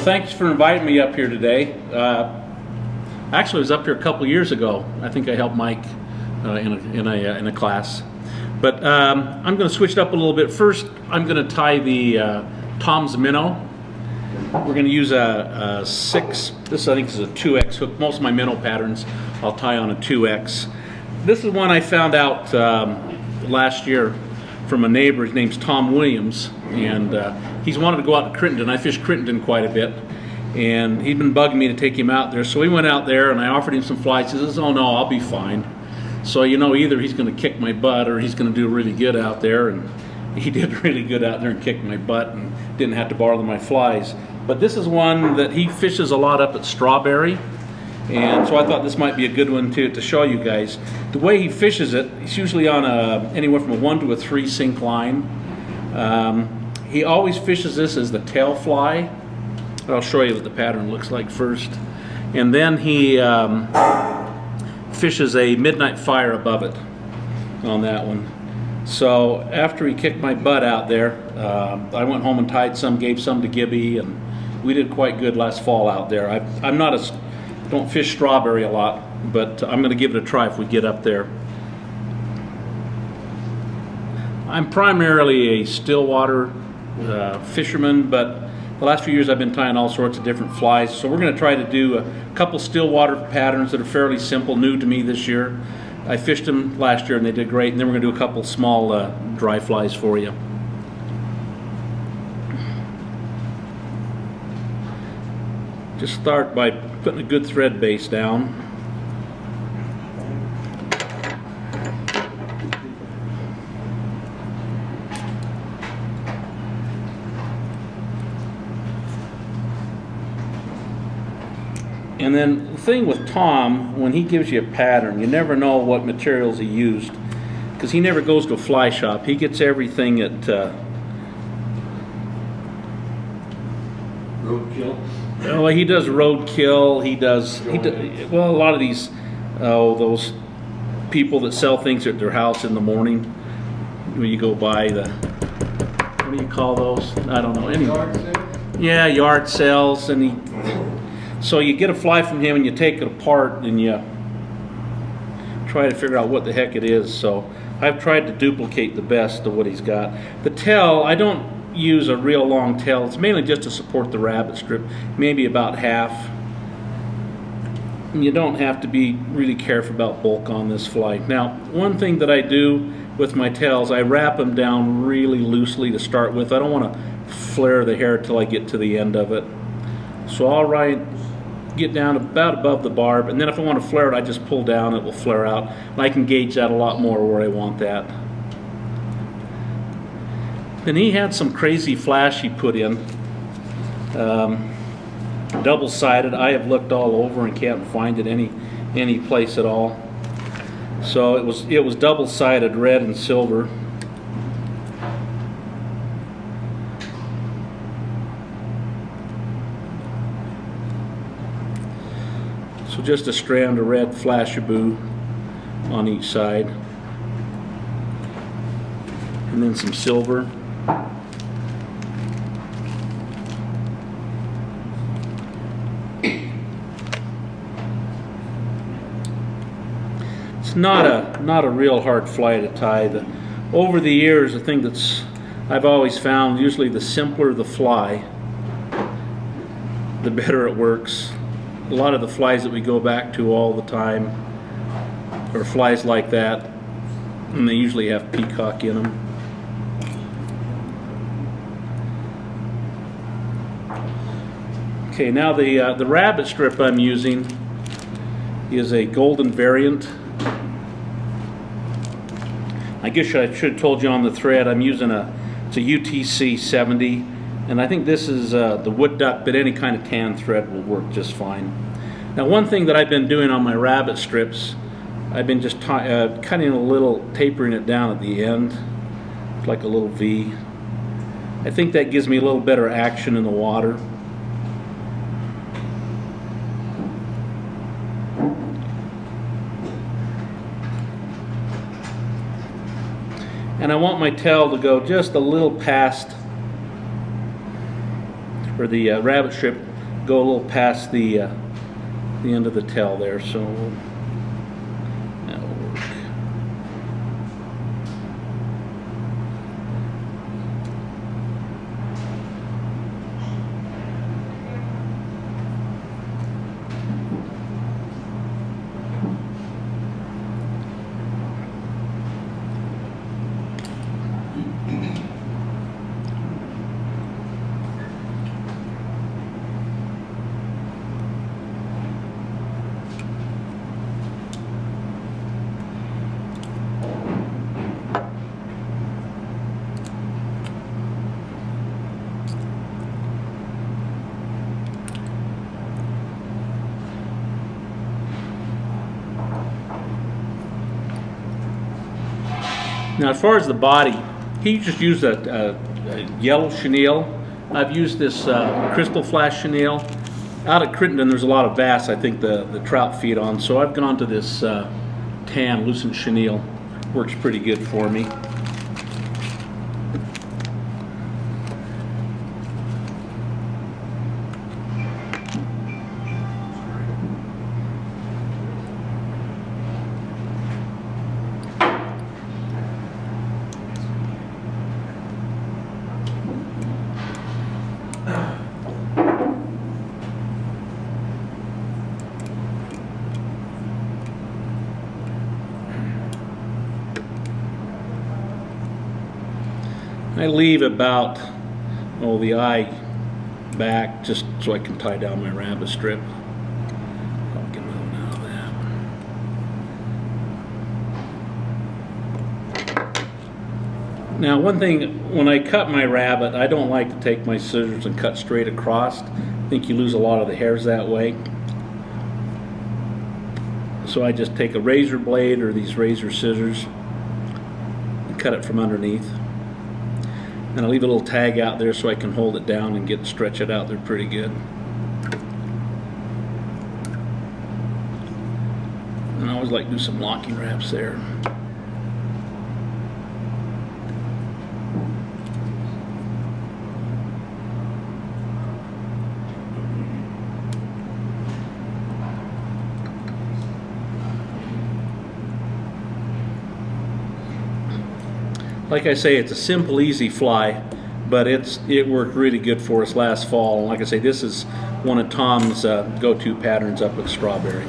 thanks for inviting me up here today. Actually, I was up here a couple years ago. I think I helped Mike in a class. But I'm going to switch it up a little bit. First, I'm going to tie the Tom's Minnow. We're going to use a 6, this I think is a 2X hook. Most of my minnow patterns I'll tie on a 2X. This is one I found out last year from a neighbor. His name's Tom Williams, and he's wanted to go out to Crittenden. I fish Crittenden quite a bit, and he'd been bugging me to take him out there. So we went out there, and I offered him some flies. He says, "Oh no, I'll be fine." So you know, either he's going to kick my butt or he's going to do really good out there, and he did really good out there and kicked my butt and didn't have to borrow my flies. But this is one that he fishes a lot up at Strawberry, and so I thought this might be a good one to show you guys. The way he fishes it, he's usually on anywhere from a 1 to a 3 sink line. He always fishes this as the tail fly. I'll show you what the pattern looks like first. And then he fishes a Midnight Fire above it on that one. So after he kicked my butt out there, I went home and tied some, gave some to Gibby, and we did quite good last fall out there. Don't fish Strawberry a lot, but I'm going to give it a try if we get up there. I'm primarily a stillwater fisherman, but the last few years I've been tying all sorts of different flies. So we're going to try to do a couple stillwater patterns that are fairly simple, new to me this year. I fished them last year and they did great, and then we're going to do a couple small dry flies for you. Just start by putting a good thread base down. And then the thing with Tom, when he gives you a pattern, you never know what materials he used, because he never goes to a fly shop. He gets everything at roadkill. Well, he does roadkill. He does well, a lot of these those people that sell things at their house in the morning. When you go by the, what do you call those? I don't know. Yard sale? Yeah, yard sales, and so you get a fly from him and you take it apart and you try to figure out what the heck it is. So I've tried to duplicate the best of what he's got. The tail, I don't use a real long tail. It's mainly just to support the rabbit strip, maybe about half. And you don't have to be really careful about bulk on this fly. Now, one thing that I do with my tails, I wrap them down really loosely to start with. I don't want to flare the hair till I get to the end of it. So I'll get down about above the barb, and then if I want to flare it, I just pull down, it will flare out. And I can gauge that a lot more where I want that. Then he had some crazy flash he put in, double-sided. I have looked all over and can't find it any place at all. So it was double-sided, red and silver. So just a strand of red Flashaboo on each side, and then some silver. It's not a real hard fly to tie. Over the years, the thing I've always found, usually the simpler the fly, the better it works. A lot of the flies that we go back to all the time are flies like that, and they usually have peacock in them. Okay, now the rabbit strip I'm using is a golden variant. I guess I should have told you on the thread I'm using it's a UTC 70, and I think this is the wood duck, but any kind of tan thread will work just fine. Now, one thing that I've been doing on my rabbit strips, I've been just cutting a little, tapering it down at the end, like a little V. I think that gives me a little better action in the water. And I want my tail to go just a little past, or the rabbit strip, go a little past the end of the tail there, so that'll work. Now, as far as the body, he just used a yellow chenille. I've used this crystal flash chenille. Out at Crittenden, there's a lot of bass I think the trout feed on, so I've gone to this tan lucent chenille. Works pretty good for me. I leave about, the eye back just so I can tie down my rabbit strip. I'll get moving out of that. Now, one thing, when I cut my rabbit, I don't like to take my scissors and cut straight across. I think you lose a lot of the hairs that way. So I just take a razor blade or these razor scissors and cut it from underneath. And I'll leave a little tag out there so I can hold it down and stretch it out there pretty good. And I always like to do some locking wraps there. Like I say, it's a simple, easy fly, but it worked really good for us last fall. And like I say, this is one of Tom's go-to patterns up with Strawberry.